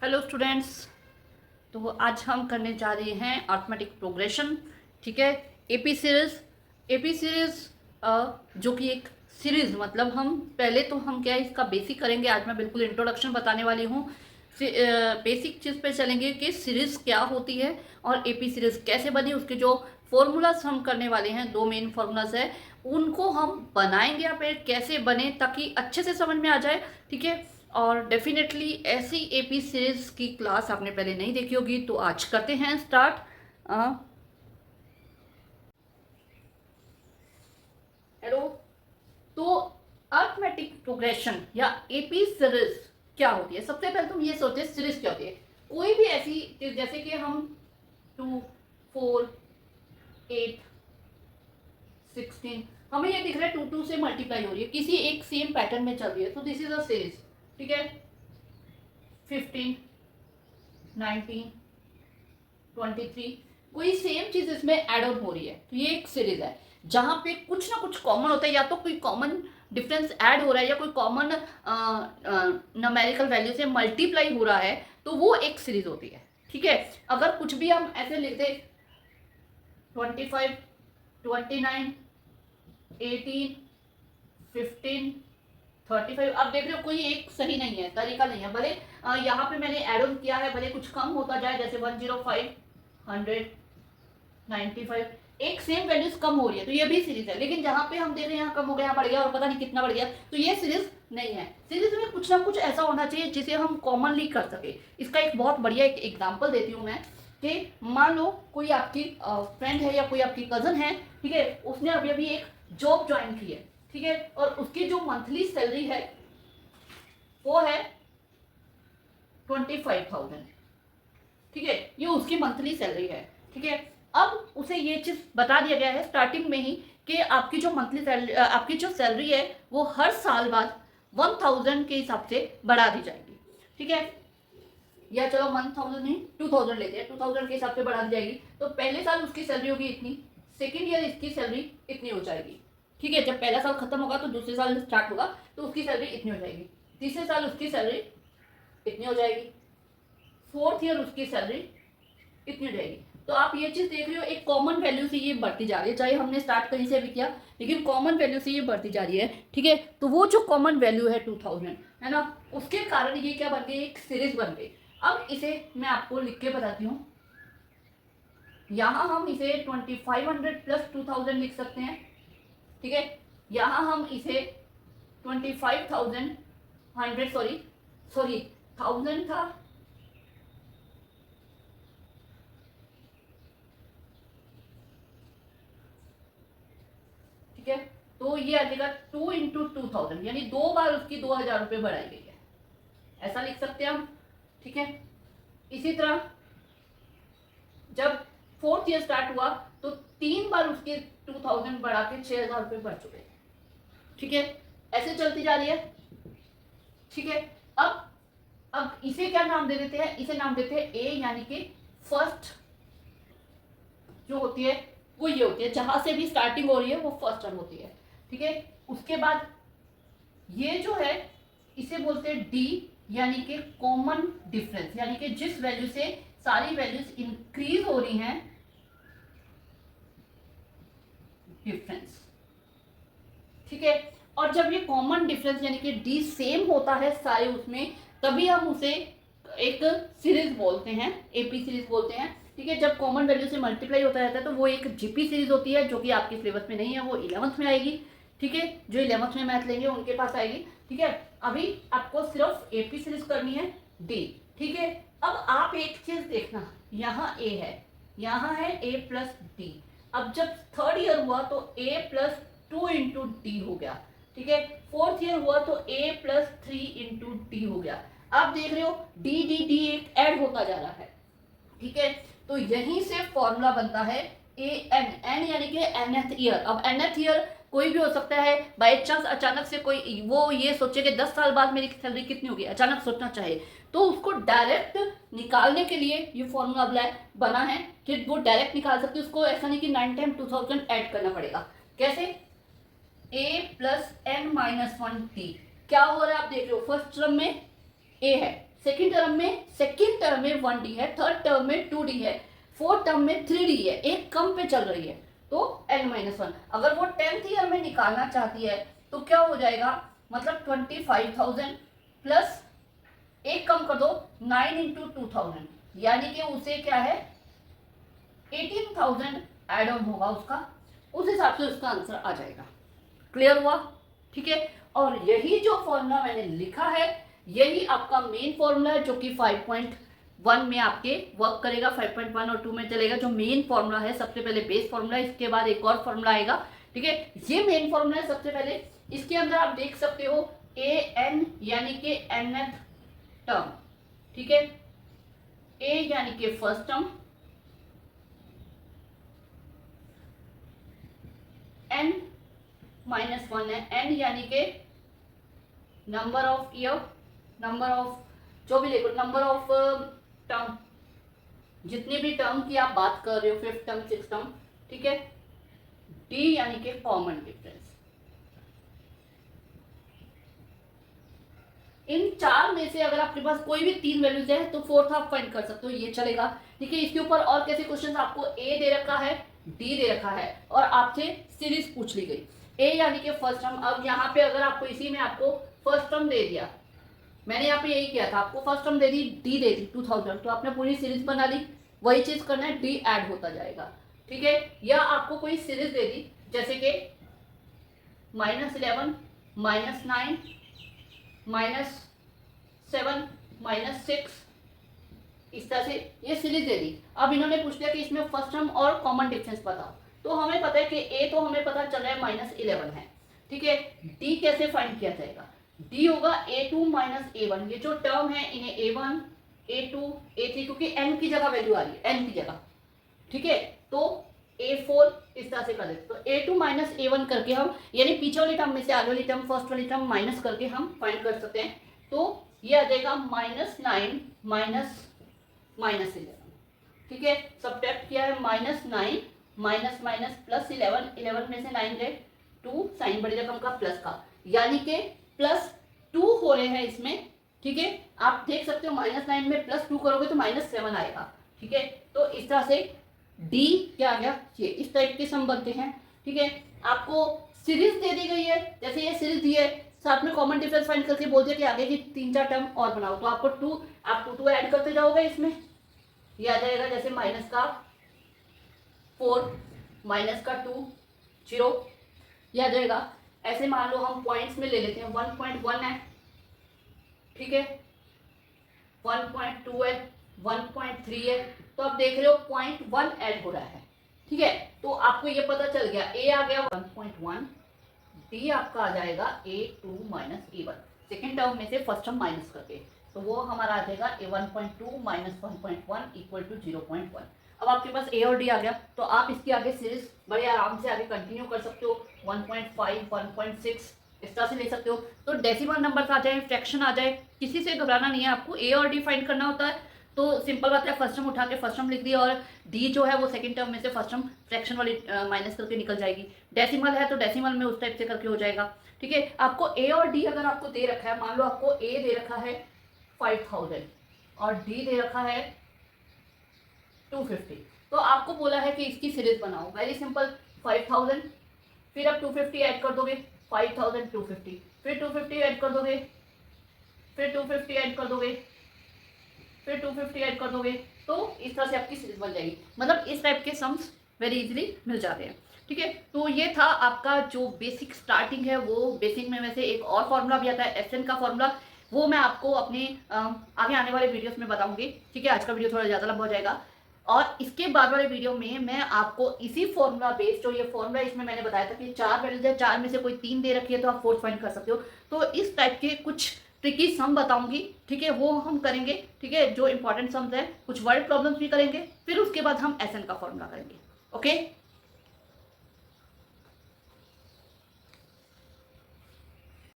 Hello students. तो आज हम करने जा रहे हैं अर्थमेटिक प्रोग्रेशन। ठीक है। एपी सीरीज जो कि एक सीरीज मतलब हम पहले तो हम क्या है इसका बेसिक करेंगे। आज मैं बिल्कुल इंट्रोडक्शन बताने वाली हूँ। बेसिक चीज़ पे चलेंगे कि सीरीज क्या होती है और एपी सीरीज कैसे बनी, उसके जो फॉर्मूलाज हम करने वाले हैं, दो मेन फॉर्मूलाज है, उनको हम बनाएंगे या फिर कैसे बने ताकि अच्छे से समझ में आ जाए। ठीक है। और डेफिनेटली ऐसी एपी सीरीज की क्लास आपने पहले नहीं देखी होगी, तो आज करते हैं स्टार्ट। हेलो। तो अर्थमेटिक प्रोग्रेशन या एपी सीरीज क्या होती है? सबसे पहले तुम ये सोचे सीरीज क्या होती है। कोई भी ऐसी चीज जैसे कि हम 2, 4, 8, 16, हमें ये दिख रहा है 2 से मल्टीप्लाई हो रही है, किसी एक सेम पैटर्न में चल रही है, तो दिस इज अ सीरीज। ठीक है। 15, 19, 23, कोई सेम चीज इसमें एड ऑन हो रही है, तो ये एक सीरीज है जहां पे कुछ ना कुछ कॉमन होता है, या तो कोई कॉमन डिफरेंस ऐड हो रहा है या कोई कॉमन न्यूमेरिकल वैल्यू से मल्टीप्लाई हो रहा है, तो वो एक सीरीज होती है। ठीक है। अगर कुछ भी हम ऐसे लिख दे 25, 29, 18, 15, 35, अब देख रहे हो कोई एक सही नहीं है, तरीका नहीं है। भले यहाँ पे मैंने एड ऑन किया है, भले कुछ कम होता जाए, जैसे 105, 100, 95, एक सेम वैल्यूज कम हो रही है, तो ये भी सीरीज है। लेकिन जहां पे हम देख रहे हैं यहाँ कम हो गया, यहाँ बढ़ गया और पता नहीं कितना बढ़ गया, तो ये सीरीज नहीं है। सीरीज में कुछ ना कुछ ऐसा होना चाहिए जिसे हम कॉमनली कर सके। इसका एक बहुत बढ़िया एक एग्जाम्पल देती हूँ मैं कि मान लो कोई आपकी फ्रेंड है या कोई आपकी कजन है। ठीक है। उसने अभी अभी एक जॉब ज्वाइन की है। ठीक है। और उसकी जो मंथली सैलरी है वो है 25,000। ठीक है। ये उसकी मंथली सैलरी है। ठीक है। अब उसे ये चीज बता दिया गया है स्टार्टिंग में ही कि आपकी जो मंथली सैलरी, आपकी जो सैलरी है वो हर साल बाद 1,000 के हिसाब से बढ़ा दी जाएगी। ठीक है। या चलो 1,000 नहीं, 2,000 लेते हैं, 2,000 के हिसाब से बढ़ा दी जाएगी। तो पहले साल उसकी सैलरी होगी इतनी, सेकेंड ईयर इसकी सैलरी इतनी हो जाएगी। ठीक है। जब पहला साल खत्म होगा तो दूसरे साल स्टार्ट होगा, तो उसकी सैलरी इतनी हो जाएगी। तीसरे साल उसकी सैलरी इतनी हो जाएगी। फोर्थ ईयर उसकी सैलरी इतनी हो जाएगी। तो आप ये चीज देख रहे हो, एक कॉमन वैल्यू से ये बढ़ती जा रही है, चाहे हमने स्टार्ट कहीं से भी किया, लेकिन कॉमन वैल्यू से ये बढ़ती जा रही है। ठीक है। तो वो जो कॉमन वैल्यू है 2,000 है ना, उसके कारण ये क्या बन गई, एक सीरीज बन गई। अब इसे मैं आपको लिख के बताती हूँ। यहां हम इसे 2500 प्लस 2,000 लिख सकते हैं। ठीक है। यहां हम इसे 25,000, 100, सॉरी सॉरी 1000 था। ठीक है। तो ये आ जाएगा 2 इंटू 2,000, यानी 2 बार उसकी 2,000 रुपये बढ़ाई गई है, ऐसा लिख सकते हैं हम। ठीक है। इसी तरह जब फोर्थ ईयर स्टार्ट हुआ तो 3 बार उसके 2,000 बढ़ा के 6,000 रुपये बढ़ चुके हैं। ठीक है। ऐसे चलती जा रही है। ठीक है। अब इसे क्या नाम दे देते हैं, इसे नाम देते हैं ए, यानी कि फर्स्ट जो होती है वो ये होती है, जहां से भी स्टार्टिंग हो रही है वो फर्स्ट टर्म होती है। ठीक है। उसके बाद ये जो है इसे बोलते हैं डी, यानी कि कॉमन डिफरेंस, यानी कि जिस वैल्यू से सारी वैल्यूज इंक्रीज हो रही हैं, डिफरेंस। ठीक है। और जब ये कॉमन डिफरेंस यानी कि डी सेम होता है सारे उसमें, तभी हम उसे एक सीरीज बोलते हैं, एपी सीरीज बोलते हैं। ठीक है। जब कॉमन वैल्यू से मल्टीप्लाई होता रहता है तो वो एक जीपी सीरीज होती है, जो कि आपके सिलेबस में नहीं है, वो 11th में आएगी। ठीक है। जो 11th में मैथ लेंगे उनके पास आएगी। ठीक है। अभी आपको सिर्फ एपी सीरीज करनी है, डी। ठीक है। अब आप एक चीज देखना, यहाँ ए है, यहाँ है ए प्लस डी। अब जब थर्ड ईयर हुआ तो ए प्लस 2 इंटू डी हो गया। ठीक है। फोर्थ ईयर हुआ तो ए प्लस 3 इंटू डी हो गया। आप देख रहे हो डी डी डी एक ऐड होता जा रहा है। ठीक है। तो यहीं से फॉर्मूला बनता है ए एन, एन यानी कि nth ईयर। अब nth ईयर कोई भी हो सकता है, बाई चांस अचानक से कोई वो ये सोचे कि 10 साल बाद मेरी सैलरी कितनी होगी, अचानक सोचना चाहे, तो उसको डायरेक्ट निकालने के लिए ये फॉर्मूला बना है कि वो डायरेक्ट निकाल सकते, उसको ऐसा नहीं कि 9 टाइम 2000 ऐड करना पड़ेगा। कैसे? ए प्लस एन माइनस 1 टी। क्या हो रहा है आप देख रहे हो, फर्स्ट टर्म में ए है, सेकेंड टर्म में 1d है, थर्ड टर्म में 2d है, फोर्थ टर्म में 3d है, एक कम पे चल रही है तो n-1। अगर वो 10th ईयर में निकालना चाहती है तो क्या हो जाएगा, मतलब 25,000 प्लस एक कम कर दो 9 इंटू 2000, यानी कि उसे क्या है 18,000 एड ऑन होगा उसका, उस हिसाब से उसका आंसर आ जाएगा। क्लियर हुआ? ठीक है। और यही जो फॉर्मूला मैंने लिखा है यही आपका मेन फॉर्मूला है जो कि 5.1 में आपके वर्क करेगा, 5.1 और 2 में चलेगा। जो मेन फॉर्मूला है सबसे पहले बेस फॉर्मूला, इसके बाद एक और फॉर्मूला आएगा। ठीक है, ये मेन फॉर्मूला है सबसे पहले। इसके अंदर आप देख सकते हो ए एन यानी कि nth टर्म, ठीक है, ए यानी कि फर्स्ट टर्म, n -1 है, n यानी कि number of year, number of जो भी देखो, नंबर ऑफ टर्म, जितनी भी टर्म की आप बात कर रहे हो, 5th टर्म 6th टर्म, ठीक है। d यानी कि कॉमन डिफरेंस। इन चार में से अगर आपके पास कोई भी 3 वैल्यूज है तो फोर्थ आप फाइंड कर सकते हो, ये चलेगा। ठीक है, इसके ऊपर और कैसे क्वेश्चन, आपको ए दे रखा है, डी दे रखा है और आपसे सीरीज पूछ ली गई। ए यानी कि फर्स्ट टर्म, अब यहाँ पे अगर आपको इसी में आपको फर्स्ट टर्म दे दिया, मैंने यहाँ पे यही किया था, आपको फर्स्ट टर्म दे दी, डी दे दी 2000, तो आपने पूरी सीरीज बना ली। वही चीज करना है, डी ऐड होता जाएगा। ठीक है, या आपको कोई सीरीज दे दी जैसे कि -11 -9 -7 -6, इस तरह से ये सीरीज दे दी। अब इन्होंने पूछ लिया कि इसमें फर्स्ट टर्म और कॉमन डिफरेंस बताओ, तो हमें पता है कि ए तो हमें पता चल रहा है -11 है। ठीक है, डी कैसे फाइंड किया जाएगा, डी होगा a2 -a1, ये जो टर्म है इन्हें a1 a2 a3, क्योंकि n की जगह वैल्यू आ रही है, n की जगह। ठीक है, तो a4 इस तरह से कर देते, तो a2 -a1 करके हम, यानी पीछे वाली टर्म में से आगे वाली टर्म, फर्स्ट वाली टर्म माइनस करके हम फाइंड कर सकते हैं। तो ये आ जाएगा -9 -11। ठीक है, सब्ट्रैक्ट किया है, -9 माइनस +11, 11 में से 9 गए 2, साइन बड़ी रकम का प्लस का, यानी कि +2 हो रहे हैं इसमें। ठीक है, आप देख सकते हो -9 में +2 करोगे तो -7 आएगा। ठीक है, तो इस तरह से डी क्या आ गया, ये इस टाइप के सम बनते हैं। ठीक है, आपको सीरीज दे दी गई है, जैसे ये सीरीज दी है, साथ में कॉमन डिफरेंस फाइंड करके बोल दिया कि आगे की 3-4 टर्म और बनाओ, तो आपको 2 ऐड करते जाओगे इसमें, ये आ जाएगा जैसे -4 -2 0, ये आ जाएगा। ऐसे मान लो हम पॉइंट्स में ले लेते हैं, 1.1 है, ठीक है, 1.2 है, 1.3 है, तो आप देख रहे हो 0.1 ऐड हो रहा है। ठीक है, तो आपको ये पता चल गया, ए आ गया 1.1, डी आपका आ जाएगा a2 -a1, सेकेंड टर्म में से फर्स्ट टर्म माइनस करके, तो वो हमारा आ जाएगा a1.2 -1.1 = 0.1। अब आपके पास ए और डी आ गया, तो आप इसकी आगे सीरीज बड़े आराम से आगे कंटिन्यू कर सकते हो, 1.5 1.6 इस तरह से ले सकते हो। तो डेसिमल नंबर आ जाए, फ्रैक्शन आ जाए, किसी से घबराना नहीं है, आपको ए और डी फाइंड करना होता है। तो सिंपल बात है, फर्स्ट टर्म उठा के फर्स्ट टर्म लिख दिया और डी जो है वो सेकंड टर्म में से फर्स्ट टर्म फ्रैक्शन वाली माइनस करके निकल जाएगी। डेसिमल है तो डेसिमल में उस टाइप से करके हो जाएगा। ठीक है, आपको ए और डी अगर आपको दे रखा है, मान लो आपको ए दे रखा है 5000 और डी दे रखा है 250, तो आपको बोला है कि इसकी सीरीज बनाओ। वेरी सिंपल, 5000 फिर आप 250 ऐड कर दोगे, 5000 250, फिर 250 ऐड कर दोगे, फिर 250 ऐड कर दोगे, फिर 250 ऐड कर दोगे, तो इस तरह से आपकी सीरीज बन जाएगी। मतलब इस टाइप के सम्स वेरी इजीली मिल जाते हैं। ठीक है, तो ये था आपका जो बेसिक स्टार्टिंग है, वो बेसिक में वैसे एक और फॉर्मूला भी आता है एसएन का फॉर्मूला, वो मैं आपको अपने आगे आने वाले वीडियोस में बताऊंगी। ठीक है, आज का वीडियो थोड़ा ज़्यादा लंबा हो जाएगा और इसके बाद वाले वीडियो में मैं आपको इसी फॉर्मूला बेस्ड, जो ये फॉर्मूला इसमें मैंने बताया था कि 4 वैल्यूज है, 4 में से कोई 3 दे रखी है तो आप 4 फाइंड कर सकते हो, तो इस टाइप के कुछ ट्रिकी सम बताऊंगी। ठीक है, वो हम करेंगे। ठीक है, जो इंपॉर्टेंट सम्स है, कुछ वर्ड प्रॉब्लम्स भी करेंगे, फिर उसके बाद हम एसएन का फॉर्मूला करेंगे। ओके।